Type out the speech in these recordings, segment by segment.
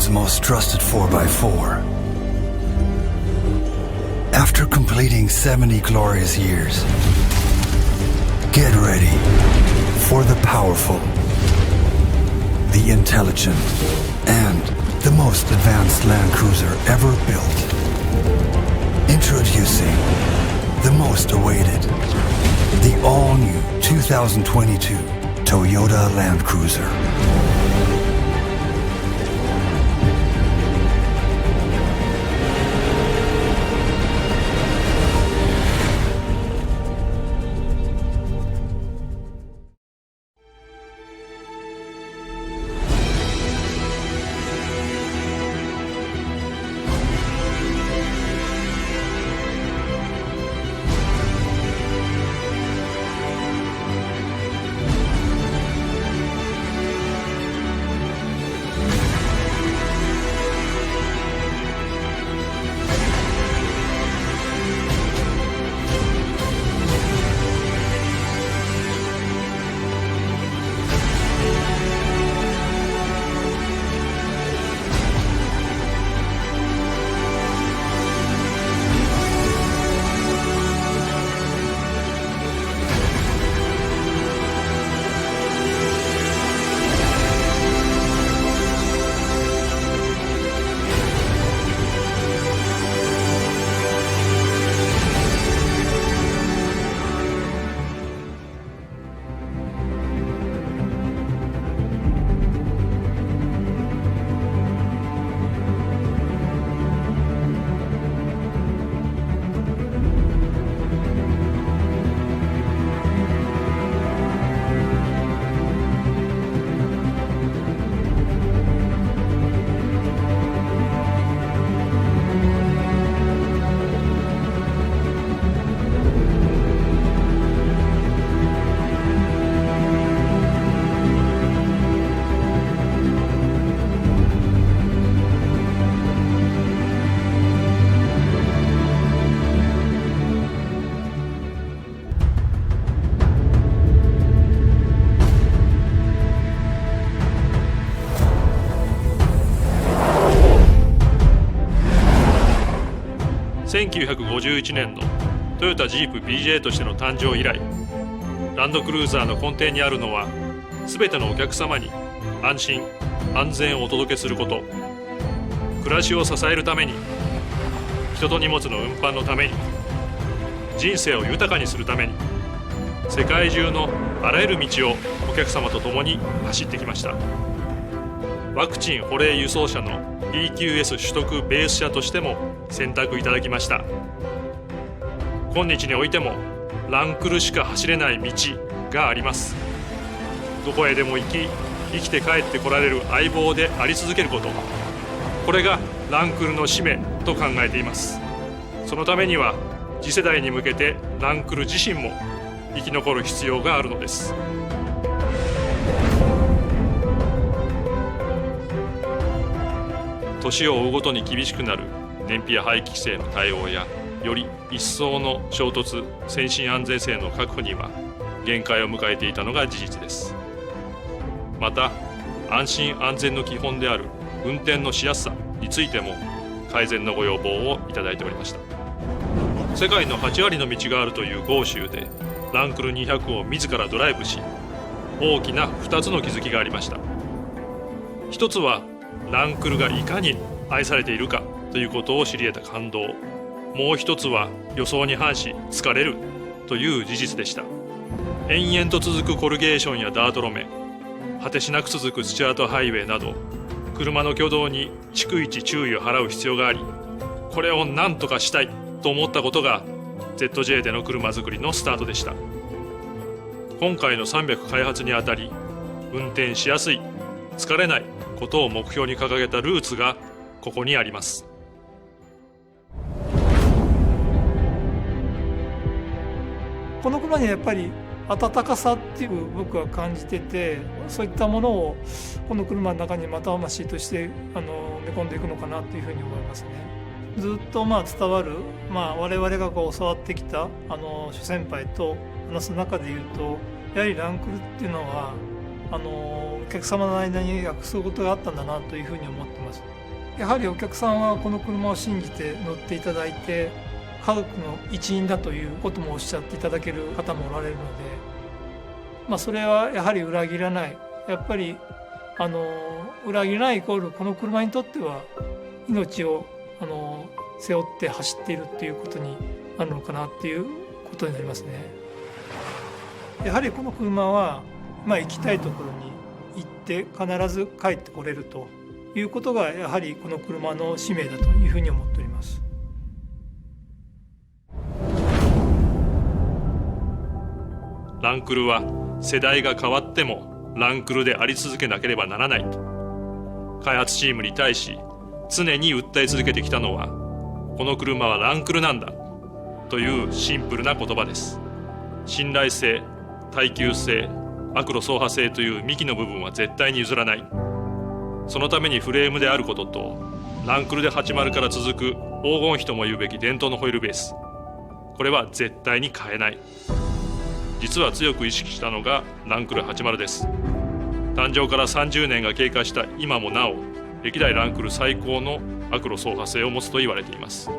world's most trusted 4x4. After completing 70 glorious years, get ready for the powerful, the intelligent, and the most advanced Land Cruiser ever built. Introducing the most awaited, the all-new 2022 Toyota Land Cruiser.1951年のトヨタジープ BJ としての誕生以来、ランドクルーザーの根底にあるのは、すべてのお客様に安心安全をお届けすること、暮らしを支えるために、人と荷物の運搬のために、人生を豊かにするために、世界中のあらゆる道をお客様と共に走ってきました。ワクチン保冷輸送車の EQS 取得ベース車としても選択いただきました。今日においてもランクルしか走れない道があります。どこへでも行き、生きて帰ってこられる相棒であり続けること、これがランクルの使命と考えています。そのためには次世代に向けてランクル自身も生き残る必要があるのです。年を追うごとに厳しくなる燃費や排気規制の対応や、より一層の衝突・先進安全性の確保には限界を迎えていたのが事実です。また、安心安全の基本である運転のしやすさについても改善のご要望をいただいておりました。世界の8割の道があるという豪州でランクル200を自らドライブし、大きな2つの気づきがありました。一つはランクルがいかに愛されているかということを知り得た感動、もう一つは予想に反し疲れるという事実でした。延々と続くコルゲーションやダート路面、果てしなく続くスチュアートハイウェイなど、車の挙動に逐一注意を払う必要があり、これを何とかしたいと思ったことが ZJ での車作りのスタートでした。今回の300開発にあたり、運転しやすい、疲れないことを目標に掲げたルーツがここにあります。この車にはやっぱり温かさっていう僕は感じてて、そういったものをこの車の中にまたましとして埋め込んでいくのかなというふうに思いますね。ずっと伝わる、我々が教わってきた諸先輩と話す中でいうと、やはりランクルっていうのはお客様の間に約束事があったんだなというふうに思ってます。やはりお客さんはこの車を信じて乗っていただいて、家族の一員だということもおっしゃっていただける方もおられるので、それはやはり裏切らない、やっぱり裏切らないイコールこの車にとっては命を背負って走っているっていうことになるのかなっていうことになりますね。やはりこの車は、行きたいところに行って必ず帰ってこれるということがやはりこの車の使命だというふうに思っております。ランクルは世代が変わってもランクルであり続けなければならないと開発チームに対し常に訴え続けてきたのは、この車はランクルなんだというシンプルな言葉です。信頼性、耐久性、悪路走破性という幹の部分は絶対に譲らない。そのためにフレームであることと、ランクルで80から続く黄金比とも言うべき伝統のホイールベース、これは絶対に変えない。実は強く意識したのがランクル80です。誕生から30年が経過した今もなお、歴代ランクル最高の悪路走破性を持つと言われています。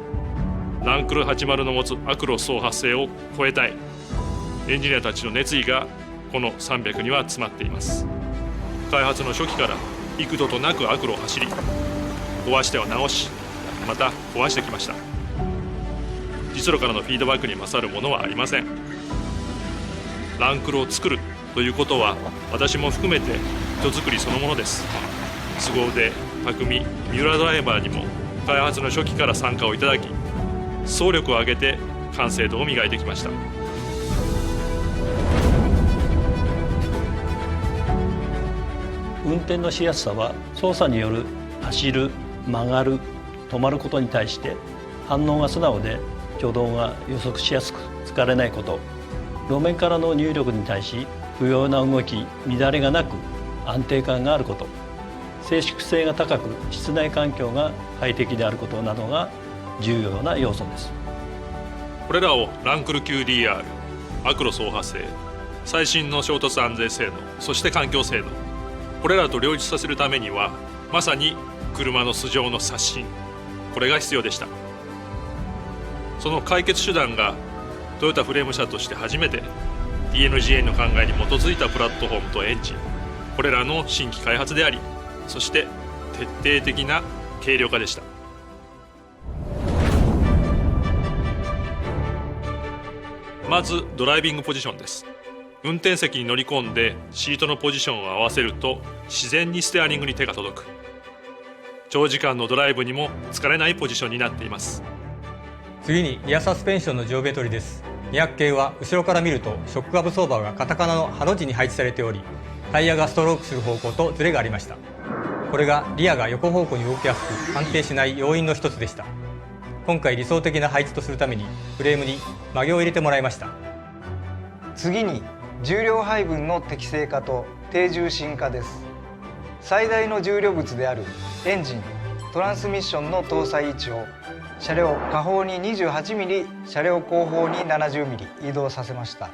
ランクル80の持つ悪路走破性を超えたいエンジニアたちの熱意がこの300には詰まっています。開発の初期から幾度となく悪路を走り、壊しては直し、また壊してきました。実路からのフィードバックに勝るものはありません。ランクルを作るということは、私も含めて人作りそのものです。凄腕、匠、三浦ドライバーにも開発の初期から参加をいただき、総力を挙げて完成度を磨いてきました。運転のしやすさは操作による走る、曲がる、止まることに対して反応が素直で挙動が予測しやすく疲れないこと、路面からの入力に対し不要な動き、乱れがなく安定感があること、静粛性が高く室内環境が快適であることなどが重要な要素です。これらをランクル QDR、悪路走破性、最新の衝突安全性能、そして環境性能、これらと両立させるためには、まさに車の素性の刷新、これが必要でした。その解決手段がトヨタフレーム社として初めて TNGA の考えに基づいたプラットフォームとエンジン、これらの新規開発であり、そして徹底的な軽量化でした。まずドライビングポジションです。運転席に乗り込んでシートのポジションを合わせると自然にステアリングに手が届く。長時間のドライブにも疲れないポジションになっています。次にリアサスペンションの上下取りです。200系は後ろから見るとショックアブソーバーがカタカナのハの字に配置されており、タイヤがストロークする方向とズレがありました。これがリアが横方向に動きやすく安定しない要因の一つでした。今回理想的な配置とするためにフレームに曲げを入れてもらいました。次に重量配分の適正化と低重心化です。最大の重量物であるエンジン、トランスミッションの搭載位置を車両下方に 28mm、車両後方に 70mm 移動させました。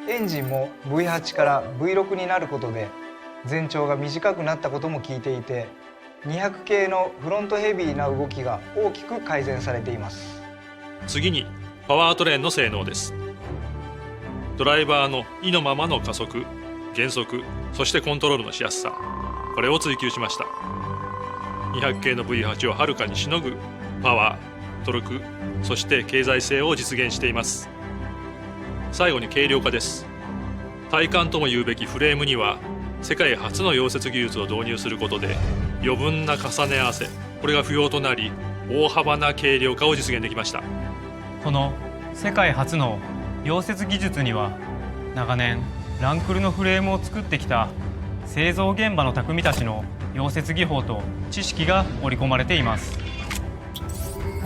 エンジンも V8 から V6 になることで全長が短くなったことも聞いていて、200系のフロントヘビーな動きが大きく改善されています。次にパワートレーンの性能です。ドライバーの意のままの加速、減速、そしてコントロールのしやすさ、これを追求しました。200系の V8 をはるかにしのぐパワー、トルク、そして経済性を実現しています。最後に軽量化です。体幹とも言うべきフレームには世界初の溶接技術を導入することで余分な重ね合わせ、これが不要となり大幅な軽量化を実現できました。この世界初の溶接技術には長年ランクルのフレームを作ってきた製造現場の匠たちの溶接技法と知識が織り込まれています。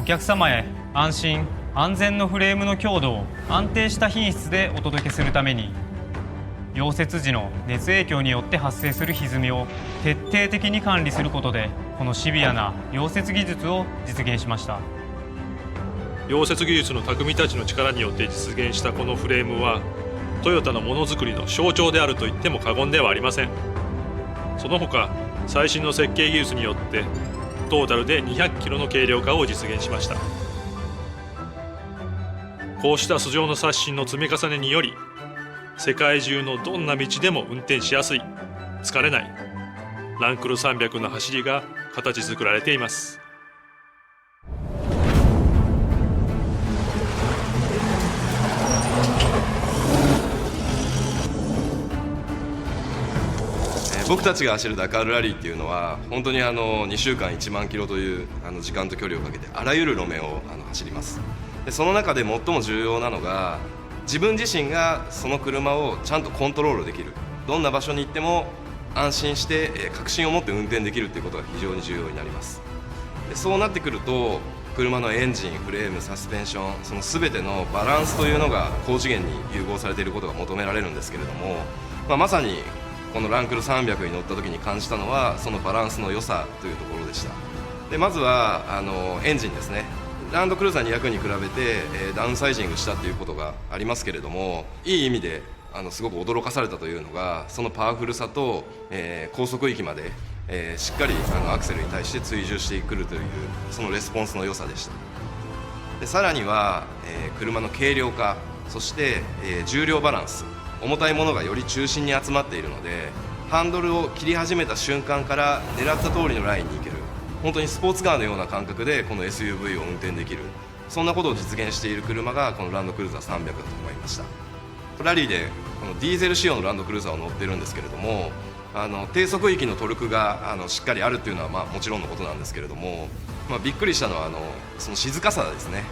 お客様へ安心安全のフレームの強度を安定した品質でお届けするために、溶接時の熱影響によって発生する歪みを徹底的に管理することで、このシビアな溶接技術を実現しました。溶接技術の匠たちの力によって実現したこのフレームはトヨタのものづくりの象徴であると言っても過言ではありません。その他最新の設計技術によってトータルで200キロの軽量化を実現しました。こうした素性の刷新の積み重ねにより、世界中のどんな道でも運転しやすい、疲れないランクル300の走りが形作られています。僕たちが走るダカールラリーっていうのは本当に2週間1万キロという時間と距離をかけてあらゆる路面を走ります。でその中で最も重要なのが自分自身がその車をちゃんとコントロールできる、どんな場所に行っても安心して確信を持って運転できるということが非常に重要になります。でそうなってくると車のエンジン、フレーム、サスペンション、その全てのバランスというのが高次元に融合されていることが求められるんですけれども、まさにこのランクル300に乗った時に感じたのはそのバランスの良さというところでした。でまずはエンジンですね。ランドクルーザー200に比べてダウンサイジングしたということがありますけれども、いい意味ですごく驚かされたというのがそのパワフルさと、高速域まで、しっかりアクセルに対して追従してくるというそのレスポンスの良さでした。でさらには、車の軽量化、そして、重量バランス、重たいものがより中心に集まっているのでハンドルを切り始めた瞬間から狙った通りのラインに行ける、本当にスポーツカーのような感覚でこの SUV を運転できる、そんなことを実現している車がこのランドクルーザー300だと思いました。ラリーでこのディーゼル仕様のランドクルーザーを乗ってるんですけれども、低速域のトルクがしっかりあるっていうのはもちろんのことなんですけれども、びっくりしたのはその静かさですね。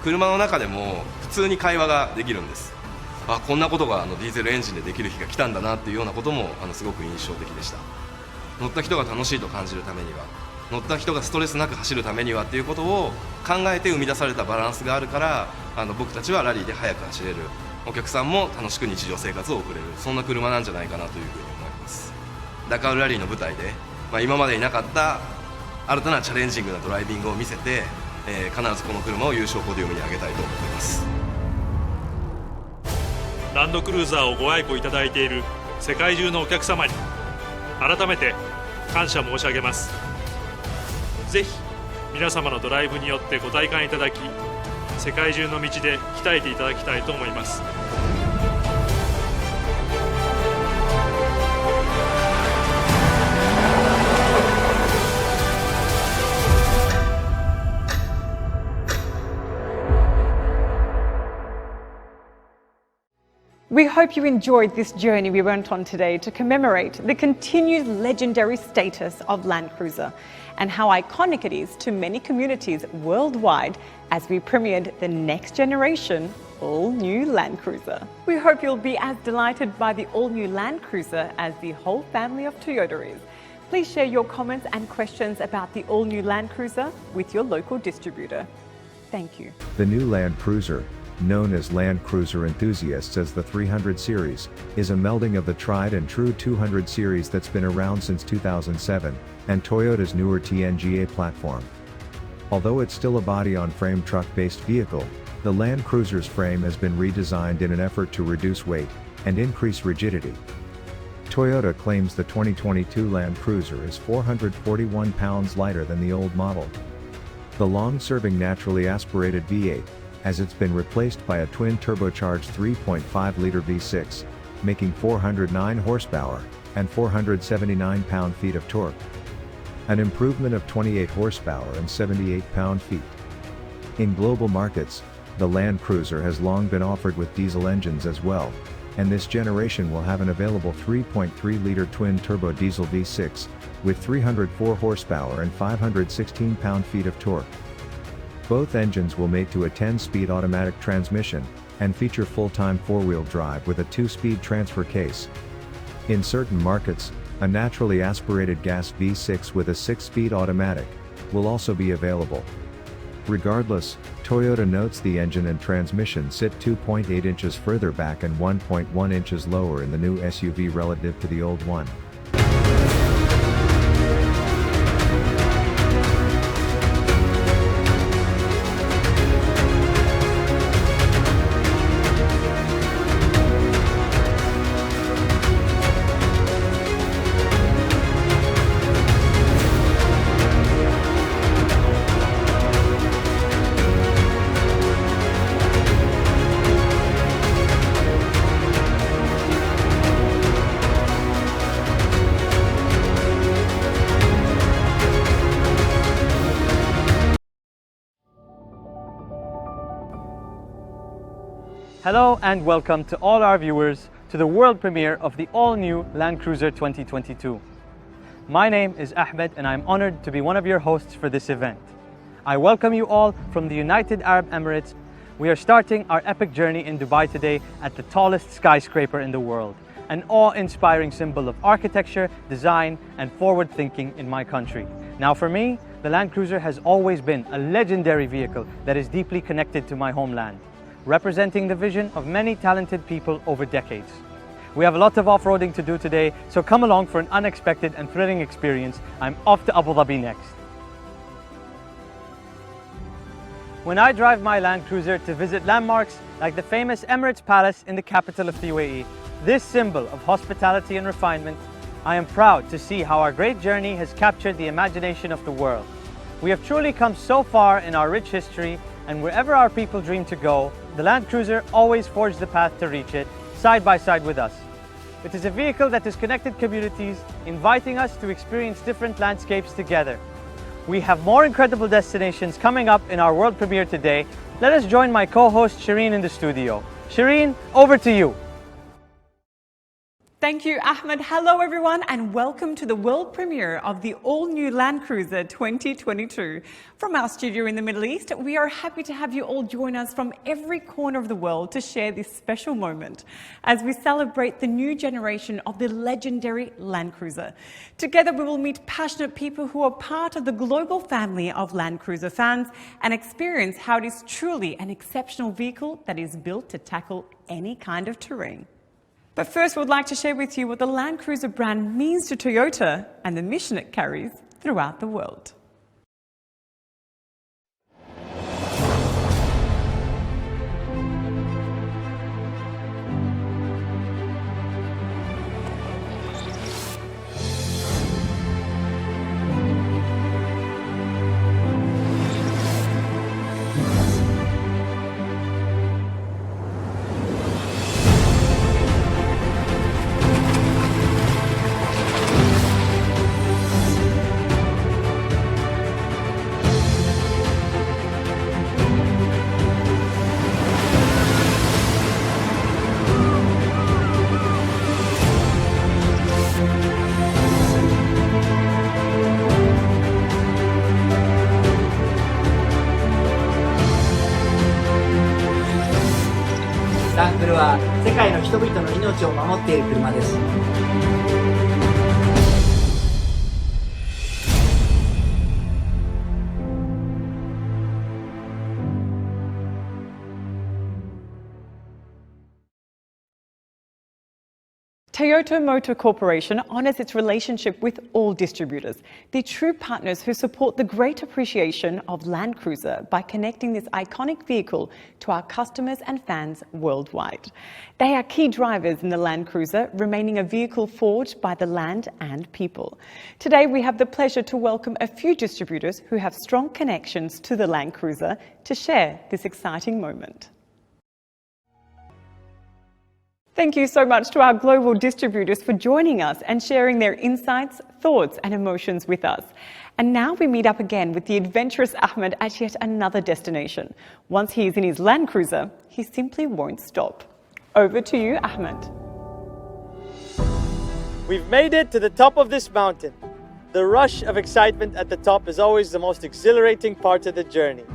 車の中でも普通に会話ができるんです。こんなことがディーゼルエンジンでできる日が来たんだなっていうようなこともすごく印象的でした。乗った人が楽しいと感じるためには、乗った人がストレスなく走るためにはっていうことを考えて生み出されたバランスがあるから僕たちはラリーで速く走れる、お客さんも楽しく日常生活を送れる、そんな車なんじゃないかなというふうに思います。ダカールラリーの舞台で、今までになかった新たなチャレンジングなドライビングを見せて、必ずこの車を優勝ポディウムに上げたいと思います。ランドクルーザーをご愛顧いただいている世界中のお客様に改めて感謝申し上げます。ぜひ皆様のドライブによってご体感いただき、世界中の道で鍛えていただきたいと思います。We hope you enjoyed this journey we went on today to commemorate the continued legendary status of Land Cruiser and how iconic it is to many communities worldwide as we premiered the next generation all-new Land Cruiser. We hope you'll be as delighted by the all-new Land Cruiser as the whole family of Toyota is. Please share your comments and questions about the all-new Land Cruiser with your local distributor. Thank you. The new Land Cruiser, known as Land Cruiser enthusiasts as the 300 series, is a melding of the tried and true 200 series that's been around since 2007, and Toyota's newer TNGA platform. Although it's still a body-on-frame truck-based vehicle, the Land Cruiser's frame has been redesigned in an effort to reduce weight and increase rigidity. Toyota claims the 2022 Land Cruiser is 441 pounds lighter than the old model. The long-serving naturally aspirated V8, as it's been replaced by a twin-turbocharged 3.5-liter V6, making 409 horsepower and 479 pound-feet of torque. An improvement of 28 horsepower and 78 pound-feet. In global markets, the Land Cruiser has long been offered with diesel engines as well, and this generation will have an available 3.3-liter twin-turbo diesel V6, with 304 horsepower and 516 pound-feet of torque. Both engines will mate to a 10-speed automatic transmission, and feature full-time four-wheel drive with a 2-speed transfer case. In certain markets, a naturally aspirated gas V6 with a 6-speed automatic will also be available. Regardless, Toyota notes the engine and transmission sit 2.8 inches further back and 1.1 inches lower in the new SUV relative to the old one. Hello and welcome to all our viewers to the world premiere of the all-new Land Cruiser 2022. My name is Ahmed and I'm honored to be one of your hosts for this event. I welcome you all from the United Arab Emirates. We are starting our epic journey in Dubai today at the tallest skyscraper in the world, an awe-inspiring symbol of architecture, design and forward thinking in my country. Now for me, the Land Cruiser has always been a legendary vehicle that is deeply connected to my homeland, representing the vision of many talented people over decades. We have a lot of off-roading to do today, so come along for an unexpected and thrilling experience. I'm off to Abu Dhabi next. When I drive my Land Cruiser to visit landmarks like the famous Emirates Palace in the capital of the UAE, this symbol of hospitality and refinement, I am proud to see how our great journey has captured the imagination of the world. We have truly come so far in our rich history, and wherever our people dream to go, the Land Cruiser always forged the path to reach it, side by side with us. It is a vehicle that has connected communities, inviting us to experience different landscapes together. We have more incredible destinations coming up in our world premiere today. Let us join my co-host Shireen in the studio. Shireen, over to you. Thank you, Ahmed. Hello, everyone, and welcome to the world premiere of the all-new Land Cruiser 2022. From our studio in the Middle East, we are happy to have you all join us from every corner of the world to share this special moment as we celebrate the new generation of the legendary Land Cruiser. Together, we will meet passionate people who are part of the global family of Land Cruiser fans and experience how it is truly an exceptional vehicle that is built to tackle any kind of terrain. But first, we'd like to share with you what the Land Cruiser brand means to Toyota and the mission it carries throughout the world.ランクルは世界の人々の命を守っている車です。Toyota Motor Corporation honours its relationship with all distributors, the true partners who support the great appreciation of Land Cruiser by connecting this iconic vehicle to our customers and fans worldwide. They are key drivers in the Land Cruiser, remaining a vehicle forged by the land and people. Today we have the pleasure to welcome a few distributors who have strong connections to the Land Cruiser to share this exciting moment. Thank you so much to our global distributors for joining us and sharing their insights, thoughts and emotions with us. And now we meet up again with the adventurous Ahmed at yet another destination. Once he is in his Land Cruiser, he simply won't stop. Over to you, Ahmed. We've made it to the top of this mountain. The rush of excitement at the top is always the most exhilarating part of the journey.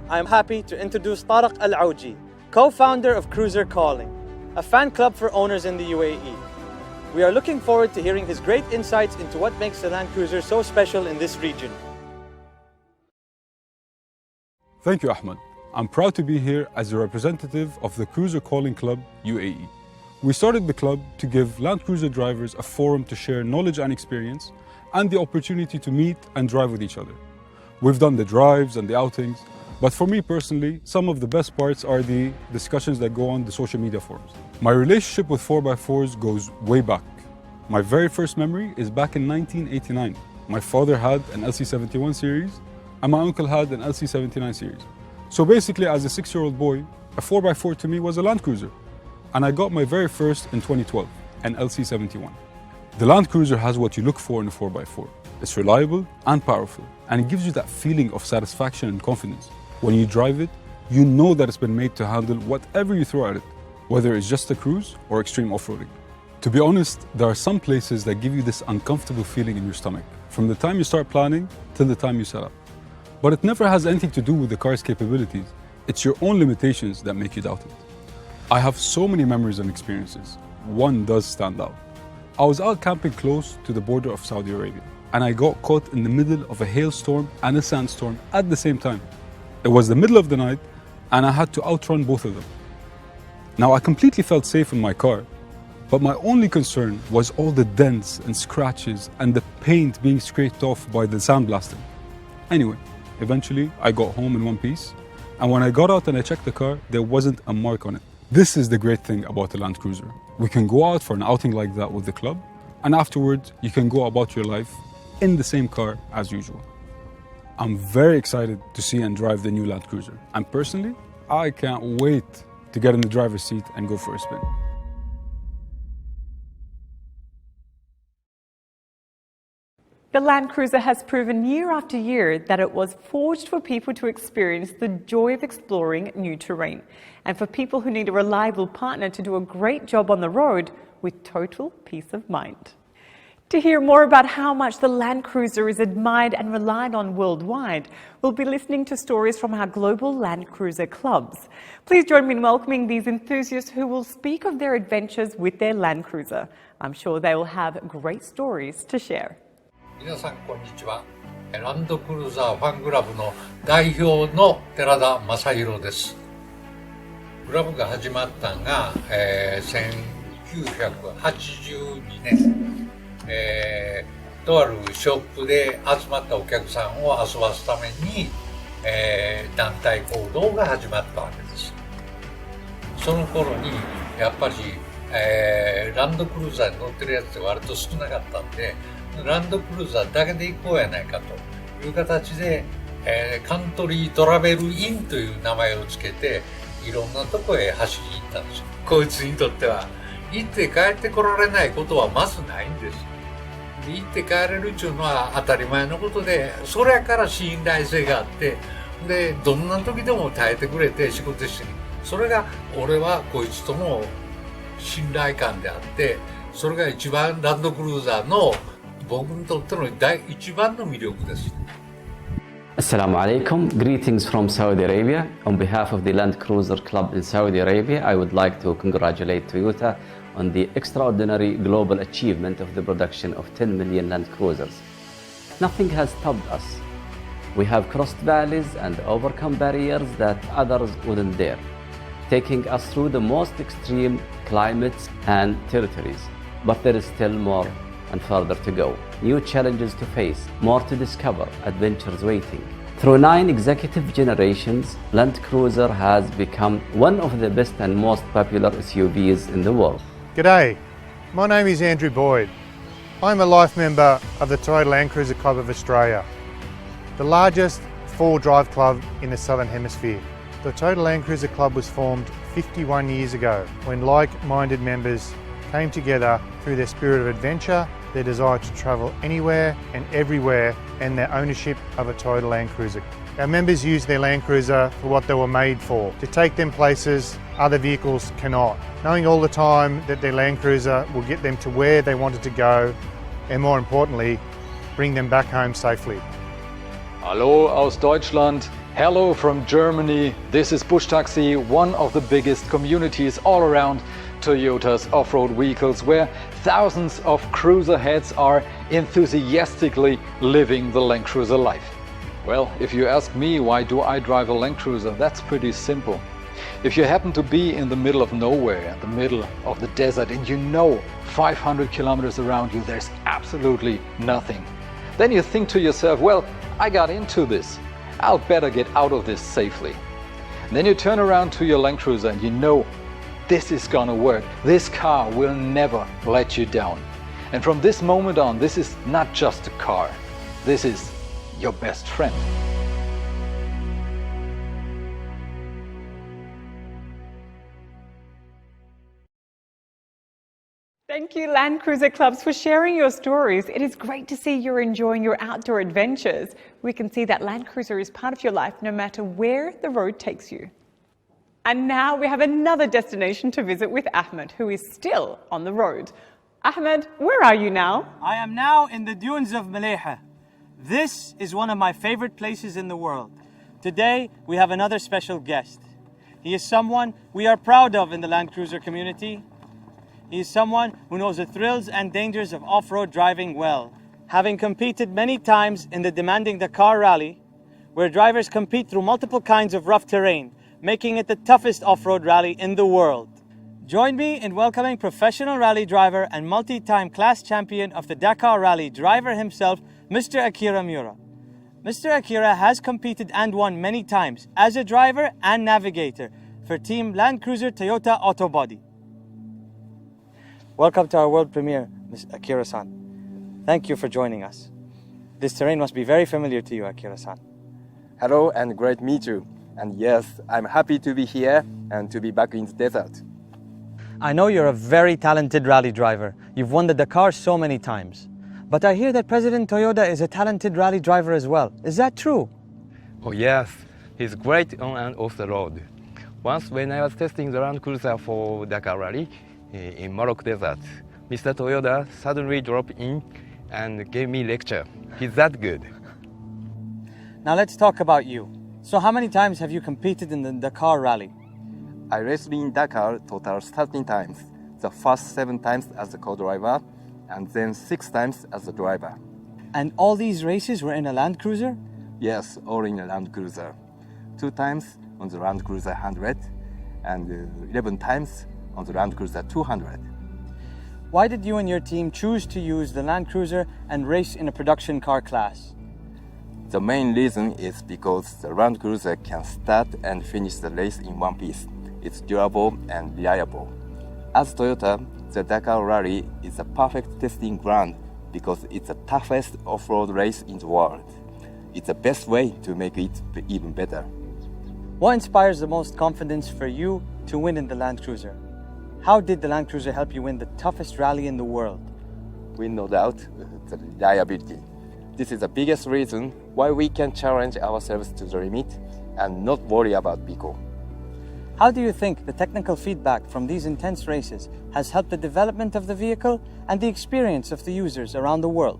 I am happy to introduce Tariq Al-Auji, co-founder of Cruiser Calling, a fan club for owners in the UAE. We are looking forward to hearing his great insights into what makes the Land Cruiser so special in this region. Thank you, Ahmed. I'm proud to be here as a representative of the Cruiser Calling Club UAE. We started the club to give Land Cruiser drivers a forum to share knowledge and experience and the opportunity to meet and drive with each other. We've done the drives and the outings, but for me personally, some of the best parts are the discussions that go on the social media forums. My relationship with 4x4s goes way back. My very first memory is back in 1989. My father had an LC71 series and my uncle had an LC79 series. So basically, as a 6-year-old boy, a 4x4 to me was a Land Cruiser. And I got my very first in 2012, an LC71. The Land Cruiser has what you look for in a 4x4. It's reliable and powerful, and it gives you that feeling of satisfaction and confidence. When you drive it, you know that it's been made to handle whatever you throw at it. whether it's just a cruise or extreme off-roading. To be honest, there are some places that give you this uncomfortable feeling in your stomach, from the time you start planning till the time you set up. But it never has anything to do with the car's capabilities. It's your own limitations that make you doubt it. I have so many memories and experiences. One does stand out. I was out camping close to the border of Saudi Arabia, and I got caught in the middle of a hailstorm and a sandstorm at the same time. It was the middle of the night, and I had to outrun both of them. Now, I completely felt safe in my car, but my only concern was all the dents and scratches and the paint being scraped off by the sandblasting. Anyway, eventually I got home in one piece, and when I got out and I checked the car, there wasn't a mark on it. This is the great thing about a Land Cruiser. We can go out for an outing like that with the club, and afterwards you can go about your life in the same car as usual. I'm very excited to see and drive the new Land Cruiser, and personally, I can't wait to get in the driver's seat and go for a spin. The Land Cruiser has proven year after year that it was forged for people to experience the joy of exploring new terrain, and for people who need a reliable partner to do a great job on the road with total peace of mind. To hear more about how much the Land Cruiser is admired and relied on worldwide, we'll be listening to stories from our global Land Cruiser clubs. Please join me in welcoming these enthusiasts who will speak of their adventures with their Land Cruiser. I'm sure they will have great stories to share. 皆さんこんにちは。ランドクルーザーファンクラブの代表の寺田正宏です。クラブが始まったのが、1982年、とあるショップで集まったお客さんを遊ばすために、団体行動が始まったわけです。その頃にやっぱり、ランドクルーザーに乗ってるやつって割と少なかったんで、ランドクルーザーだけで行こうやないかという形で、カントリートラベルインという名前をつけていろんなとこへ走りに行ったんですよ。こいつにとっては行って帰ってこられないことはまずないんです。で行って帰れるっていうのは当たり前のことで、それから信頼性があって、でどんな時でも耐えてくれて仕事してる。それが俺はこいつとの信頼感であって、それが一番ランドクルーザーの僕にとっての一番の魅力です。Assalamu alaikum, greetings from Saudi Arabia. On behalf of the Land Cruiser Club in Saudi Arabia, I would like to congratulate Toyota on the extraordinary global achievement of the production of 10 million Land Cruisers. Nothing has stopped us. We have crossed valleys and overcome barriers that others wouldn't dare, taking us through the most extreme climates and territories. But there is still more and further to go. New challenges to face, more to discover, adventures waiting. Through 9 executive generations, Land Cruiser has become one of the best and most popular SUVs in the world. G'day, my name is Andrew Boyd. I'm a life member of the Toyota Land Cruiser Club of Australia, the largest 4-drive club in the Southern Hemisphere. The Toyota Land Cruiser Club was formed 51 years ago when like-minded members came together through their spirit of adventure, their desire to travel anywhere and everywhere, and their ownership of a Toyota Land Cruiser. Our members use their Land Cruiser for what they were made for, to take them places other vehicles cannot, knowing all the time that their Land Cruiser will get them to where they wanted to go, and more importantly, bring them back home safely. Hallo aus Deutschland. Hello from Germany. This is Bush Taxi, one of the biggest communities all around Toyota's off-road vehicles, where thousands of cruiser heads are enthusiastically living the Land Cruiser life. Well, if you ask me why do I drive a Land Cruiser, that's pretty simple. If you happen to be in the middle of nowhere, in the middle of the desert, and you know 500 kilometers around you there's absolutely nothing, then you think to yourself, well, I got into this, I'll better get out of this safely. And then you turn around to your Land Cruiser and you know this is gonna work. This car will never let you down. And from this moment on, this is not just a car. This is your best friend. Thank you, Land Cruiser Clubs, for sharing your stories. It is great to see you're enjoying your outdoor adventures. We can see that Land Cruiser is part of your life no matter where the road takes you. And now we have another destination to visit with Ahmed, who is still on the road. Ahmed, where are you now? I am now in the dunes of Maleha. This is one of my favorite places in the world. Today, we have another special guest. He is someone we are proud of in the Land Cruiser community. He is someone who knows the thrills and dangers of off-road driving well, having competed many times in the demanding Dakar rally, where drivers compete through multiple kinds of rough terrain, making it the toughest off-road rally in the world. Join me in welcoming professional rally driver and multi-time class champion of the Dakar rally driver himself, Mr. Akira Miura. Mr. Akira has competed and won many times as a driver and navigator for Team Land Cruiser Toyota Autobody. Welcome to our world premiere, Ms. Akira-san. Thank you for joining us. This terrain must be very familiar to you, Akira-san. Hello and great to meet you. And yes, I'm happy to be here and to be back in the desert. I know you're a very talented rally driver. You've won the Dakar so many times. But I hear that President Toyoda is a talented rally driver as well. Is that true? Oh yes, he's great on and off the road. Once when I was testing the Land Cruiser for Dakar Rally in Morocco Desert, Mr. Toyoda suddenly dropped in and gave me a lecture. He's that good. Now let's talk about you. So how many times have you competed in the Dakar Rally? I raced in Dakar total 13 times. The first 7 times as a co-driver and then 6 times as a driver. And all these races were in a Land Cruiser? Yes, all in a Land Cruiser. 2 times on the Land Cruiser 100 and 11 times on the Land Cruiser 200. Why did you and your team choose to use the Land Cruiser and race in a production car class? The main reason is because the Land Cruiser can start and finish the race in one piece. It's durable and reliable. As Toyota, the Dakar Rally is a perfect testing ground because it's the toughest off-road race in the world. It's the best way to make it even better. What inspires the most confidence for you to win in the Land Cruiser? How did the Land Cruiser help you win the toughest rally in the world? With no doubt, the reliability. This is the biggest reason why we can challenge ourselves to the limit and not worry about people. How do you think the technical feedback from these intense races has helped the development of the vehicle and the experience of the users around the world?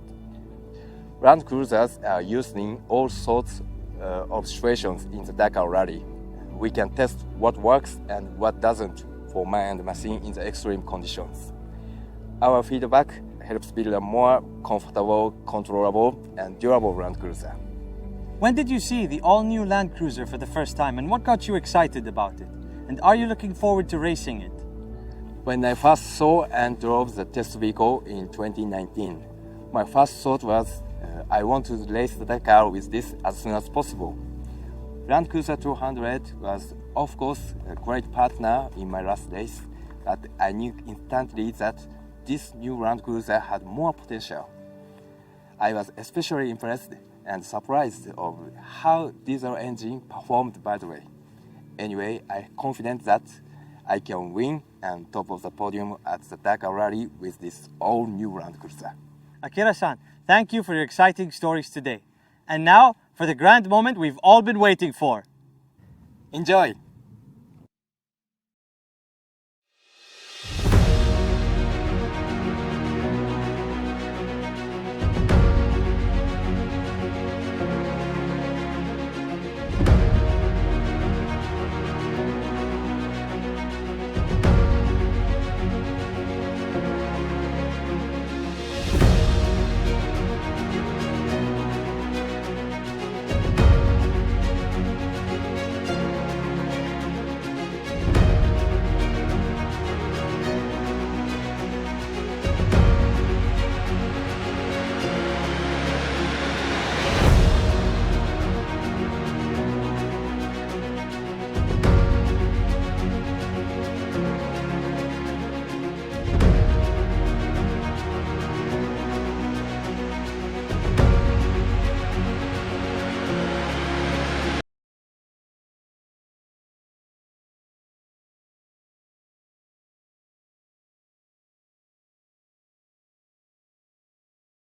Land Cruisers are used in all sorts of situations in the Dakar Rally. We can test what works and what doesn't for man and machine in the extreme conditions. Our feedback helps build a more comfortable, controllable, and durable Land Cruiser. When did you see the all-new Land Cruiser for the first time and what got you excited about it? And are you looking forward to racing it? When I first saw and drove the test vehicle in 2019, my first thought was I want to race the Dakar with this as soon as possible. Land Cruiser 200 was, of course, a great partner in my last race, but I knew instantly that this new Land Cruiser had more potential. I was especially impressed and surprised of how diesel engine performed by the way. Anyway, I'm confident that I can win and top of the podium at the Dakar Rally with this all-new Land Cruiser. Akira-san, thank you for your exciting stories today. And now, for the grand moment we've all been waiting for. Enjoy!